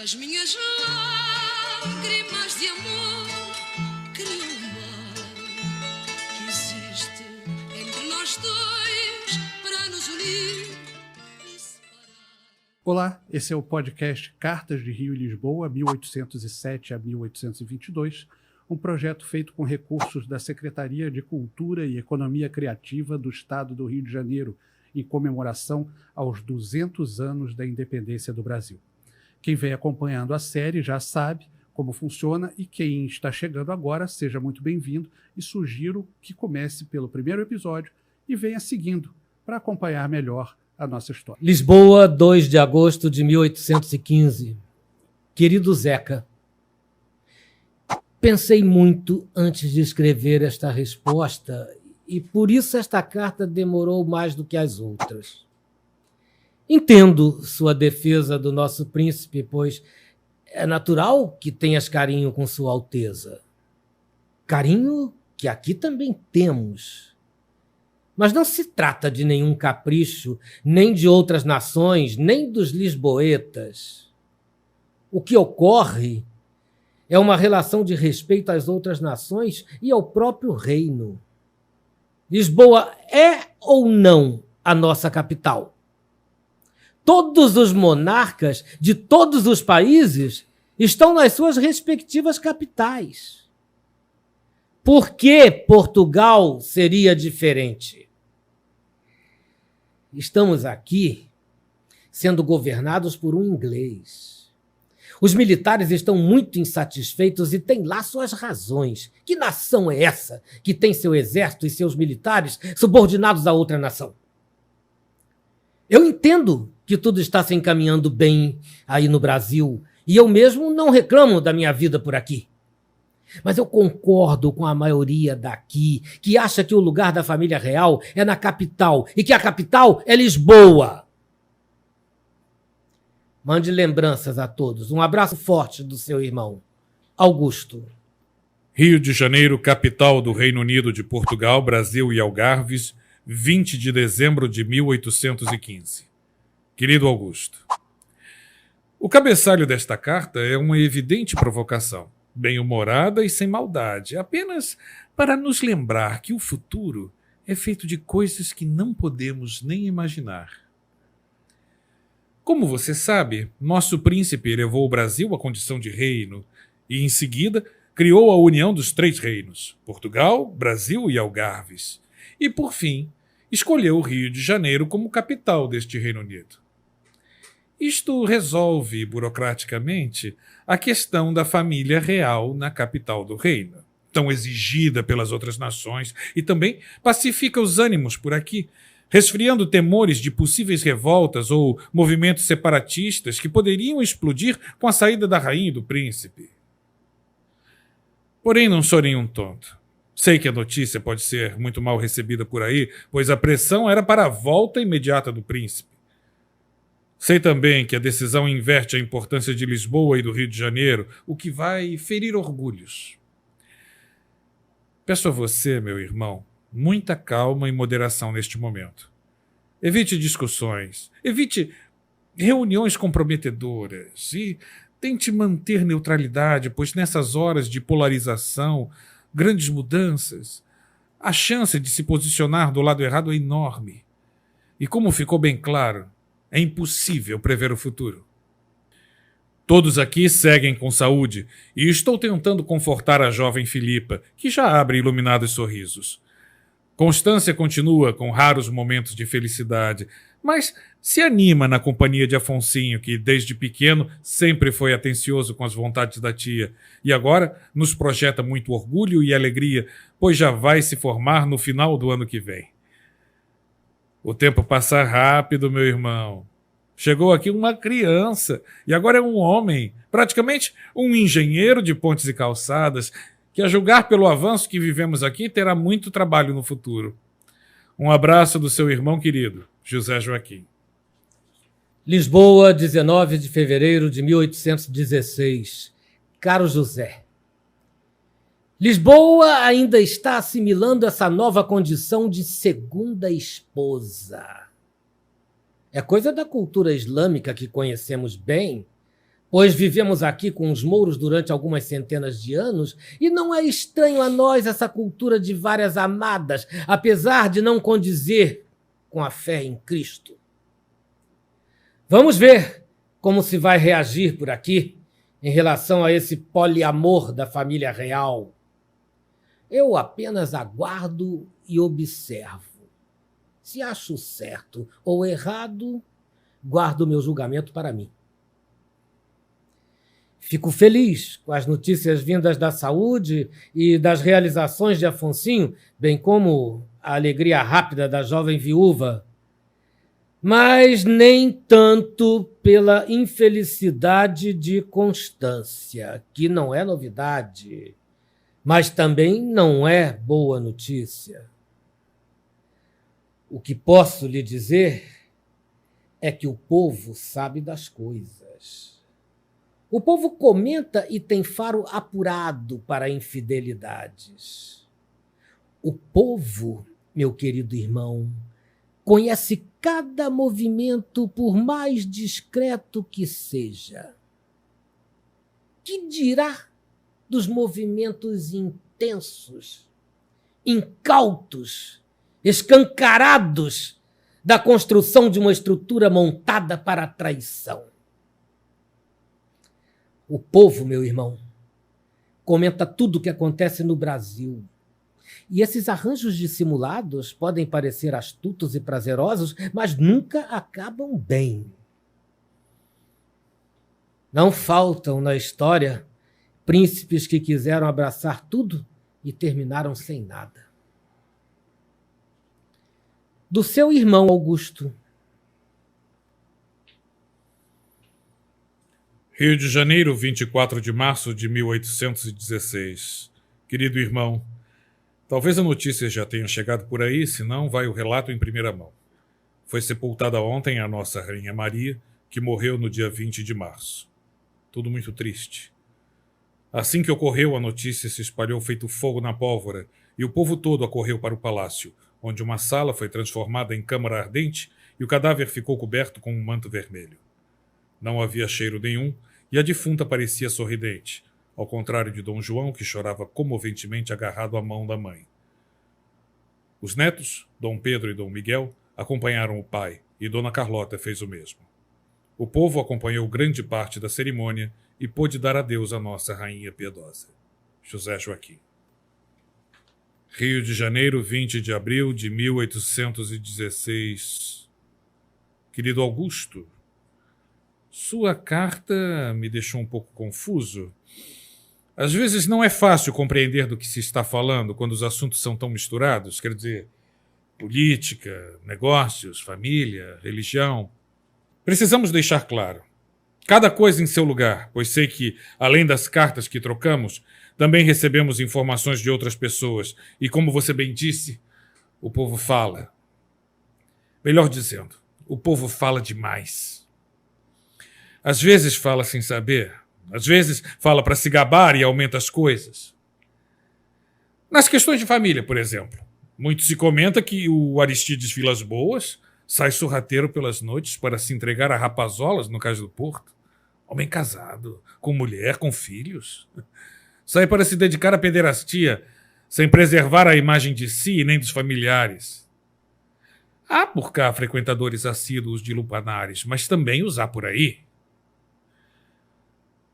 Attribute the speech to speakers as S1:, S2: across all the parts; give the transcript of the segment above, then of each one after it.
S1: Das minhas lágrimas de amor crio um mar que existe entre nós dois para nos unir e separar.
S2: Olá, esse é o podcast Cartas de Rio e Lisboa, 1807 a 1822, um projeto feito com recursos da Secretaria de Cultura e Economia Criativa do Estado do Rio de Janeiro, em comemoração aos 200 anos da independência do Brasil. Quem vem acompanhando a série já sabe como funciona e quem está chegando agora, seja muito bem-vindo e sugiro que comece pelo primeiro episódio e venha seguindo para acompanhar melhor a nossa história.
S3: Lisboa, 2 de agosto de 1815. Querido Zeca, pensei muito antes de escrever esta resposta e por isso esta carta demorou mais do que as outras. Entendo sua defesa do nosso príncipe, pois é natural que tenhas carinho com sua alteza. Carinho que aqui também temos. Mas não se trata de nenhum capricho, nem de outras nações, nem dos lisboetas. O que ocorre é uma relação de respeito às outras nações e ao próprio reino. Lisboa é ou não a nossa capital? Todos os monarcas de todos os países estão nas suas respectivas capitais. Por que Portugal seria diferente? Estamos aqui sendo governados por um inglês. Os militares estão muito insatisfeitos e têm lá suas razões. Que nação é essa que tem seu exército e seus militares subordinados a outra nação? Eu entendo que tudo está se encaminhando bem aí no Brasil e eu mesmo não reclamo da minha vida por aqui. Mas eu concordo com a maioria daqui que acha que o lugar da família real é na capital e que a capital é Lisboa. Mande lembranças a todos. Um abraço forte do seu irmão, Augusto.
S4: Rio de Janeiro, capital do Reino Unido de Portugal, Brasil e Algarves, 20 de dezembro de 1815. Querido Augusto, o cabeçalho desta carta é uma evidente provocação, bem-humorada e sem maldade, apenas para nos lembrar que o futuro é feito de coisas que não podemos nem imaginar. Como você sabe, nosso príncipe elevou o Brasil à condição de reino e, em seguida, criou a união dos 3 reinos, Portugal, Brasil e Algarves, e, por fim, escolheu o Rio de Janeiro como capital deste Reino Unido. Isto resolve, burocraticamente, a questão da família real na capital do reino, tão exigida pelas outras nações, e também pacifica os ânimos por aqui, resfriando temores de possíveis revoltas ou movimentos separatistas que poderiam explodir com a saída da rainha e do príncipe. Porém, não sou nenhum tonto. Sei que a notícia pode ser muito mal recebida por aí, pois a pressão era para a volta imediata do príncipe. Sei também que a decisão inverte a importância de Lisboa e do Rio de Janeiro, o que vai ferir orgulhos. Peço a você, meu irmão, muita calma e moderação neste momento. Evite discussões, evite reuniões comprometedoras e tente manter neutralidade, pois nessas horas de polarização, grandes mudanças, a chance de se posicionar do lado errado é enorme. E como ficou bem claro, é impossível prever o futuro. Todos aqui seguem com saúde e estou tentando confortar a jovem Filipa, que já abre iluminados sorrisos. Constância continua com raros momentos de felicidade, mas se anima na companhia de Afonsinho, que desde pequeno sempre foi atencioso com as vontades da tia, e agora nos projeta muito orgulho e alegria, pois já vai se formar no final do ano que vem. O tempo passa rápido, meu irmão. Chegou aqui uma criança e agora é um homem, praticamente um engenheiro de pontes e calçadas, que a julgar pelo avanço que vivemos aqui terá muito trabalho no futuro. Um abraço do seu irmão querido, José Joaquim.
S3: Lisboa, 19 de fevereiro de 1816. Caro José, Lisboa ainda está assimilando essa nova condição de segunda esposa. É coisa da cultura islâmica que conhecemos bem, pois vivemos aqui com os mouros durante algumas centenas de anos e não é estranho a nós essa cultura de várias amadas, apesar de não condizer com a fé em Cristo. Vamos ver como se vai reagir por aqui em relação a esse poliamor da família real. Eu apenas aguardo e observo. Se acho certo ou errado, guardo meu julgamento para mim. Fico feliz com as notícias vindas da saúde e das realizações de Afonsinho, bem como a alegria rápida da jovem viúva, mas nem tanto pela infelicidade de Constância, que não é novidade, mas também não é boa notícia. O que posso lhe dizer é que o povo sabe das coisas. O povo comenta e tem faro apurado para infidelidades. O povo, meu querido irmão, conhece cada movimento, por mais discreto que seja. Que dirá dos movimentos intensos, incautos, escancarados da construção de uma estrutura montada para a traição? O povo, meu irmão, comenta tudo o que acontece no Brasil. E esses arranjos dissimulados podem parecer astutos e prazerosos, mas nunca acabam bem. Não faltam na história príncipes que quiseram abraçar tudo e terminaram sem nada. Do seu irmão Augusto.
S4: Rio de Janeiro, 24 de março de 1816. Querido irmão, talvez a notícia já tenha chegado por aí, senão vai o relato em primeira mão. Foi sepultada ontem a nossa Rainha Maria, que morreu no dia 20 de março. Tudo muito triste. Assim que ocorreu, a notícia se espalhou feito fogo na pólvora, e o povo todo acorreu para o palácio, onde uma sala foi transformada em câmara ardente e o cadáver ficou coberto com um manto vermelho. Não havia cheiro nenhum e a defunta parecia sorridente, ao contrário de Dom João, que chorava comoventemente agarrado à mão da mãe. Os netos, Dom Pedro e Dom Miguel, acompanharam o pai e Dona Carlota fez o mesmo. O povo acompanhou grande parte da cerimônia e pôde dar adeus à nossa rainha piedosa. José Joaquim. Rio de Janeiro, 20 de abril de 1816. Querido Augusto, sua carta me deixou um pouco confuso. Às vezes não é fácil compreender do que se está falando quando os assuntos são tão misturados, quer dizer, política, negócios, família, religião. Precisamos deixar claro, cada coisa em seu lugar, pois sei que, além das cartas que trocamos, também recebemos informações de outras pessoas e, como você bem disse, o povo fala. Melhor dizendo, o povo fala demais. Às vezes fala sem saber, às vezes fala para se gabar e aumenta as coisas. Nas questões de família, por exemplo, muito se comenta que o Aristides Vilas Boas sai sorrateiro pelas noites para se entregar a rapazolas no Cais do Porto. Homem casado, com mulher, com filhos. Sai para se dedicar à pederastia, sem preservar a imagem de si e nem dos familiares. Há por cá frequentadores assíduos de lupanares, mas também os há por aí.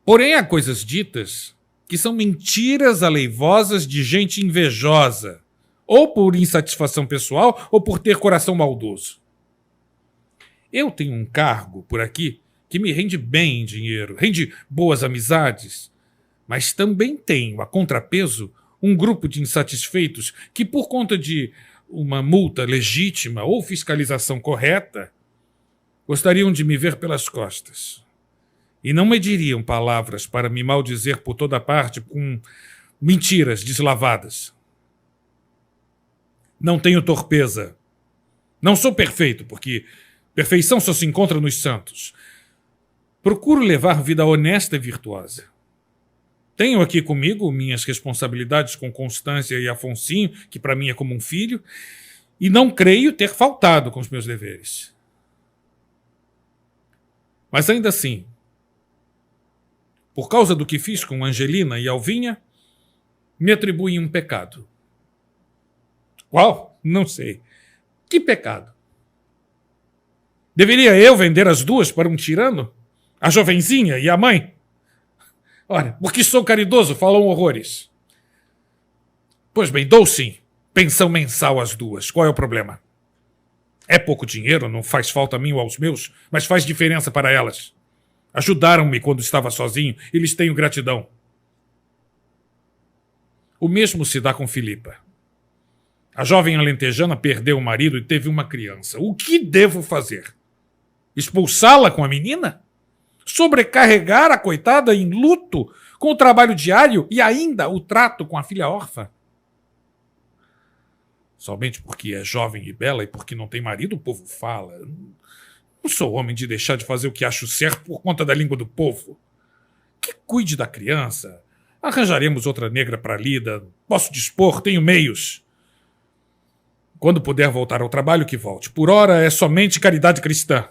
S4: Porém, há coisas ditas que são mentiras aleivosas de gente invejosa, ou por insatisfação pessoal, ou por ter coração maldoso. Eu tenho um cargo por aqui que me rende bem em dinheiro, rende boas amizades, mas também tenho, a contrapeso, um grupo de insatisfeitos que, por conta de uma multa legítima ou fiscalização correta, gostariam de me ver pelas costas. E não mediriam palavras para me maldizer por toda parte com mentiras deslavadas. Não tenho torpeza. Não sou perfeito, porque perfeição só se encontra nos santos. Procuro levar vida honesta e virtuosa. Tenho aqui comigo minhas responsabilidades com Constância e Afonsinho, que para mim é como um filho, e não creio ter faltado com os meus deveres. Mas ainda assim, por causa do que fiz com Angelina e Alvinha, me atribuem um pecado. Qual? Não sei. Que pecado? Deveria eu vender as duas para um tirano? A jovenzinha e a mãe? Ora, porque sou caridoso, falam horrores. Pois bem, dou sim. Pensão mensal às duas. Qual é o problema? É pouco dinheiro, não faz falta a mim ou aos meus, mas faz diferença para elas. Ajudaram-me quando estava sozinho e lhes tenho gratidão. O mesmo se dá com Filipa. A jovem alentejana perdeu o marido e teve uma criança. O que devo fazer? Expulsá-la com a menina? Sobrecarregar a coitada em luto com o trabalho diário e ainda o trato com a filha órfã? Somente porque é jovem e bela e porque não tem marido, o povo fala. Não sou homem de deixar de fazer o que acho certo por conta da língua do povo. Que cuide da criança. Arranjaremos outra negra para lida. Posso dispor, tenho meios. Quando puder voltar ao trabalho, que volte. Por ora, é somente caridade cristã.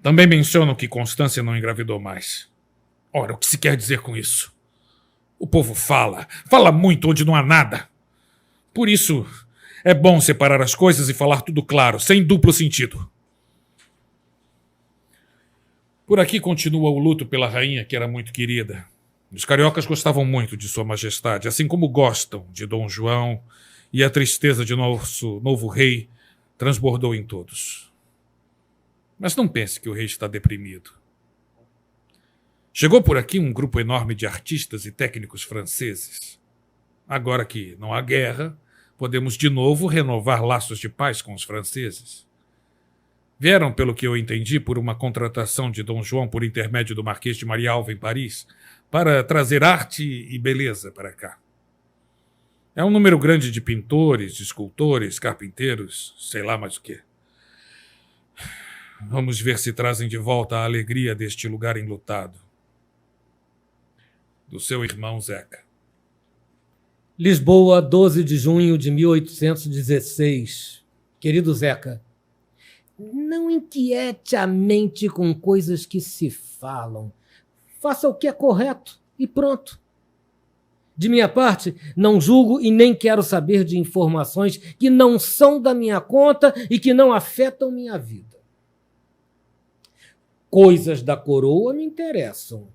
S4: Também mencionam que Constância não engravidou mais. Ora, o que se quer dizer com isso? O povo fala muito onde não há nada. Por isso, é bom separar as coisas e falar tudo claro, sem duplo sentido. Por aqui continua o luto pela rainha, que era muito querida. Os cariocas gostavam muito de Sua Majestade, assim como gostam de Dom João, e a tristeza de nosso novo rei transbordou em todos. Mas não pense que o rei está deprimido. Chegou por aqui um grupo enorme de artistas e técnicos franceses. Agora que não há guerra, podemos de novo renovar laços de paz com os franceses. Vieram, pelo que eu entendi, por uma contratação de Dom João por intermédio do Marquês de Marialva em Paris, para trazer arte e beleza para cá. É um número grande de pintores, escultores, carpinteiros, sei lá mais o quê. Vamos ver se trazem de volta a alegria deste lugar enlutado. Do seu irmão Zeca.
S3: Lisboa, 12 de junho de 1816. Querido Zeca, não inquiete a mente com coisas que se falam. Faça o que é correto e pronto. De minha parte, não julgo e nem quero saber de informações que não são da minha conta e que não afetam minha vida. Coisas da coroa me interessam,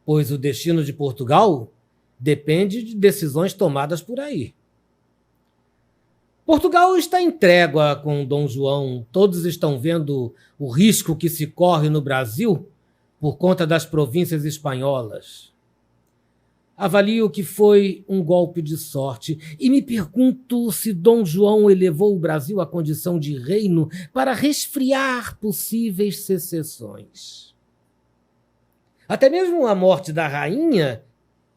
S3: pois o destino de Portugal depende de decisões tomadas por aí. Portugal está em trégua com Dom João. Todos estão vendo o risco que se corre no Brasil por conta das províncias espanholas. Avalio que foi um golpe de sorte e me pergunto se Dom João elevou o Brasil à condição de reino para resfriar possíveis secessões. Até mesmo a morte da rainha,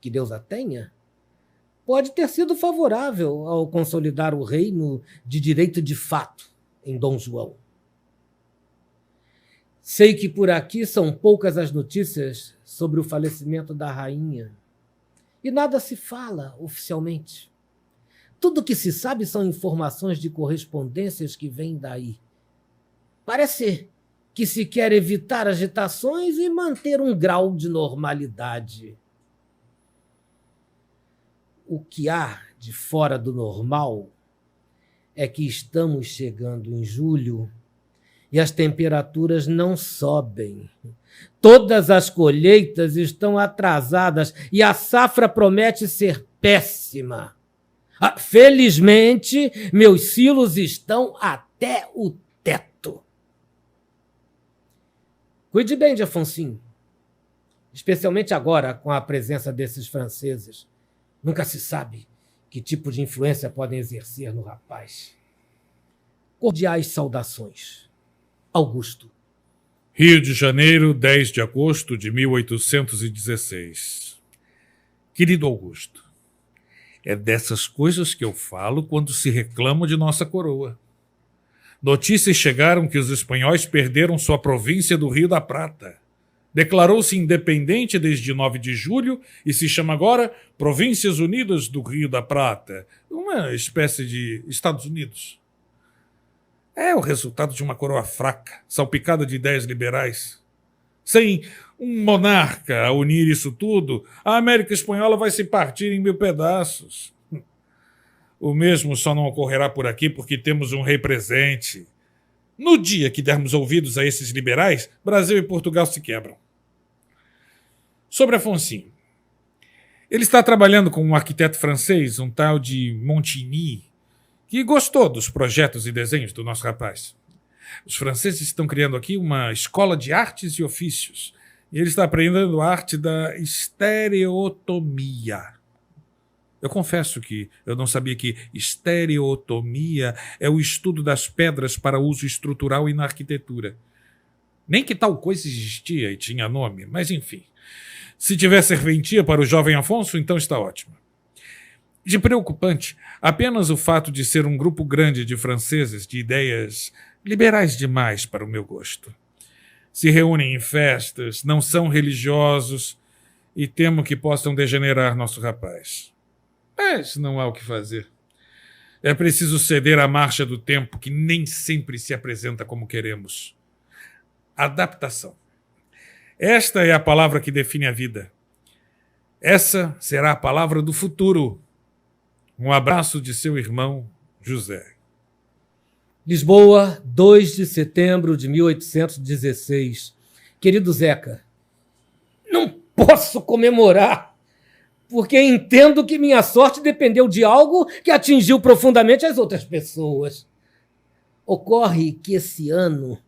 S3: que Deus a tenha, pode ter sido favorável ao consolidar o reino de direito de fato em Dom João. Sei que por aqui são poucas as notícias sobre o falecimento da rainha. E nada se fala oficialmente. Tudo o que se sabe são informações de correspondências que vêm daí. Parece que se quer evitar agitações e manter um grau de normalidade. O que há de fora do normal é que estamos chegando em julho e as temperaturas não sobem. Todas as colheitas estão atrasadas e a safra promete ser péssima. Felizmente, meus silos estão até o teto. Cuide bem de Afonsinho, especialmente agora com a presença desses franceses. Nunca se sabe que tipo de influência podem exercer no rapaz. Cordiais saudações. Augusto.
S4: Rio de Janeiro, 10 de agosto de 1816. Querido Augusto, é dessas coisas que eu falo quando se reclama de nossa coroa. Notícias chegaram que os espanhóis perderam sua província do Rio da Prata. Declarou-se independente desde 9 de julho e se chama agora Províncias Unidas do Rio da Prata, uma espécie de Estados Unidos. É o resultado de uma coroa fraca, salpicada de ideias liberais, sem um monarca a unir isso tudo, a América Espanhola vai se partir em 1000 pedaços. O mesmo só não ocorrerá por aqui porque temos um rei presente. No dia que dermos ouvidos a esses liberais, Brasil e Portugal se quebram. Sobre Afonsinho. Ele está trabalhando com um arquiteto francês, um tal de Montigny, que gostou dos projetos e desenhos do nosso rapaz. Os franceses estão criando aqui uma escola de artes e ofícios, e ele está aprendendo a arte da estereotomia. Eu confesso que eu não sabia que estereotomia é o estudo das pedras para uso estrutural e na arquitetura. Nem que tal coisa existia e tinha nome, mas enfim. Se tiver serventia para o jovem Afonso, então está ótimo. De preocupante, apenas o fato de ser um grupo grande de franceses de ideias liberais demais para o meu gosto. Se reúnem em festas, não são religiosos e temo que possam degenerar nosso rapaz. Mas não há o que fazer. É preciso ceder à marcha do tempo que nem sempre se apresenta como queremos. Adaptação. Esta é a palavra que define a vida. Essa será a palavra do futuro. Um abraço de seu irmão, José.
S3: Lisboa, 2 de setembro de 1816. Querido Zeca, não posso comemorar, porque entendo que minha sorte dependeu de algo que atingiu profundamente as outras pessoas. Ocorre que esse ano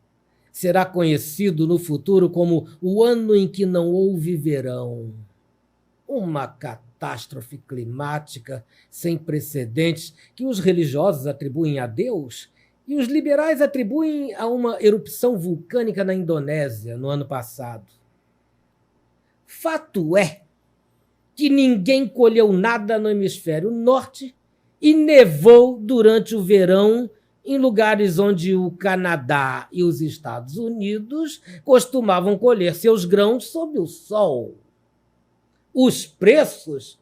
S3: será conhecido no futuro como o ano em que não houve verão. Uma catástrofe climática sem precedentes que os religiosos atribuem a Deus e os liberais atribuem a uma erupção vulcânica na Indonésia no ano passado. Fato é que ninguém colheu nada no hemisfério norte e nevou durante o verão em lugares onde o Canadá e os Estados Unidos costumavam colher seus grãos sob o sol. Os preços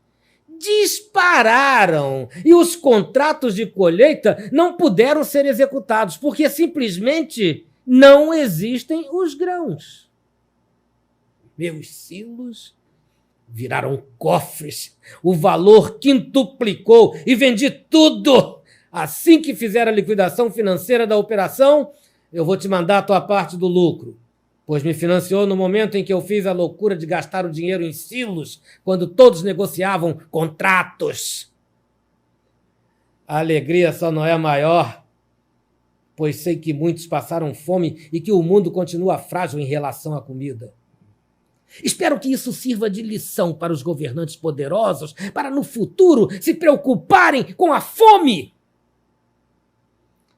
S3: dispararam e os contratos de colheita não puderam ser executados porque simplesmente não existem os grãos. Meus silos viraram cofres, o valor quintuplicou e vendi tudo. Assim que fizer a liquidação financeira da operação, eu vou te mandar a tua parte do lucro, pois me financiou no momento em que eu fiz a loucura de gastar o dinheiro em silos, quando todos negociavam contratos. A alegria só não é maior, pois sei que muitos passaram fome e que o mundo continua frágil em relação à comida. Espero que isso sirva de lição para os governantes poderosos, para no futuro se preocuparem com a fome.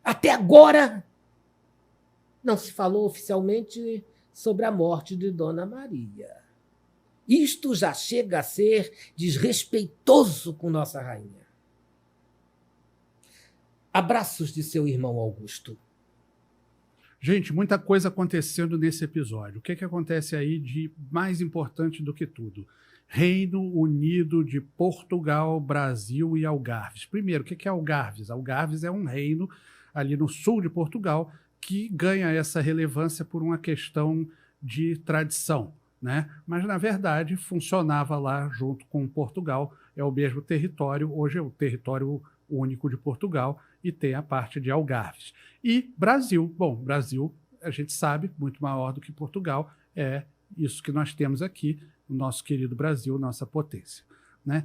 S3: Até agora, não se falou oficialmente sobre a morte de Dona Maria. Isto já chega a ser desrespeitoso com nossa rainha. Abraços de seu irmão Augusto.
S2: Gente, muita coisa acontecendo nesse episódio. O que acontece aí de mais importante do que tudo? Reino Unido de Portugal, Brasil e Algarves. Primeiro, o que é Algarves? Algarves é um reino ali no sul de Portugal que ganha essa relevância por uma questão de tradição, né? Mas, na verdade, funcionava lá junto com Portugal. É o mesmo território. Hoje é o território único de Portugal e tem a parte de Algarves. E Brasil. Bom, Brasil, a gente sabe, muito maior do que Portugal, é isso que nós temos aqui, o nosso querido Brasil, nossa potência, né?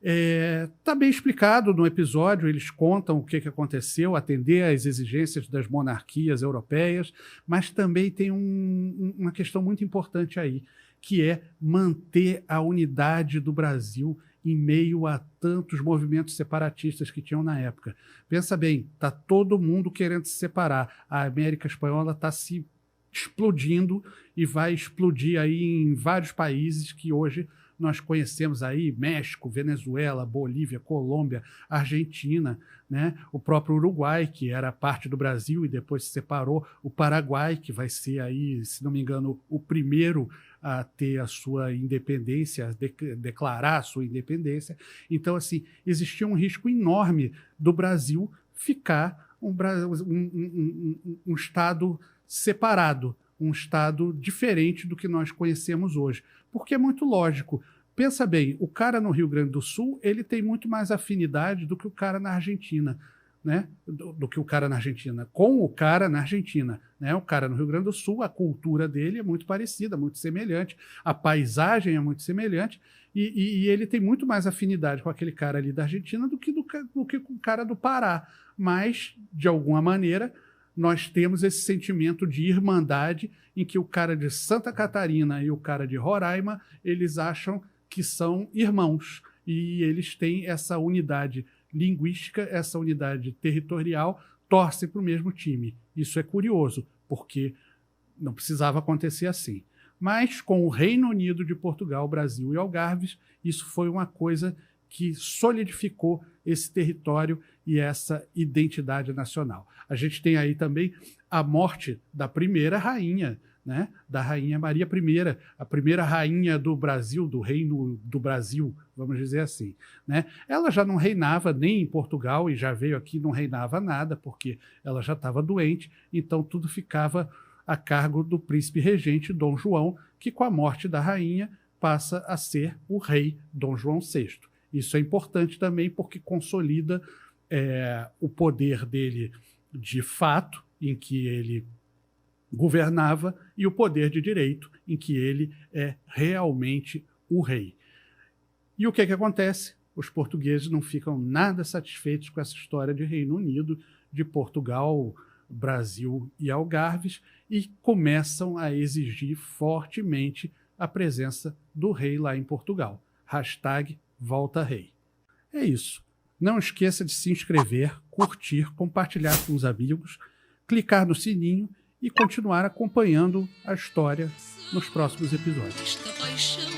S2: Está bem explicado no episódio, eles contam o que aconteceu, atender às exigências das monarquias europeias, mas também tem uma questão muito importante aí, que é manter a unidade do Brasil em meio a tantos movimentos separatistas que tinham na época. Pensa bem, está todo mundo querendo se separar. A América Espanhola está se explodindo e vai explodir aí em vários países que hoje nós conhecemos aí, México, Venezuela, Bolívia, Colômbia, Argentina, né? O próprio Uruguai, que era parte do Brasil e depois se separou, o Paraguai, que vai ser aí, se não me engano, o primeiro a ter a sua independência, a declarar a sua independência. Então, assim, existia um risco enorme do Brasil ficar um Estado separado, um Estado diferente do que nós conhecemos hoje. Porque é muito lógico. Pensa bem, o cara no Rio Grande do Sul, ele tem muito mais afinidade do que o cara na Argentina, né? Do que o cara na Argentina, com o cara na Argentina, né? O cara no Rio Grande do Sul, a cultura dele é muito parecida, muito semelhante, a paisagem é muito semelhante, e ele tem muito mais afinidade com aquele cara ali da Argentina do que com o cara do Pará. Mas, de alguma maneira, nós temos esse sentimento de irmandade em que o cara de Santa Catarina e o cara de Roraima, eles acham que são irmãos, e eles têm essa unidade linguística, essa unidade territorial, torcem para o mesmo time. Isso é curioso, porque não precisava acontecer assim. Mas com o Reino Unido de Portugal, Brasil e Algarves, isso foi uma coisa que solidificou esse território e essa identidade nacional. A gente tem aí também a morte da primeira rainha, né? Da Rainha Maria I, a primeira rainha do Brasil, do Reino do Brasil, vamos dizer assim, né? Ela já não reinava nem em Portugal e já veio aqui, não reinava nada, porque ela já estava doente, então tudo ficava a cargo do príncipe regente Dom João, que com a morte da rainha passa a ser o rei Dom João VI. Isso é importante também porque consolida o poder dele de fato, em que ele governava, e o poder de direito, em que ele é realmente o rei. E o que acontece? Os portugueses não ficam nada satisfeitos com essa história de Reino Unido, de Portugal, Brasil e Algarves, e começam a exigir fortemente a presença do rei lá em Portugal. #VoltaRei. É isso. Não esqueça de se inscrever, curtir, compartilhar com os amigos, clicar no sininho e continuar acompanhando a história nos próximos episódios.
S1: Esta paixão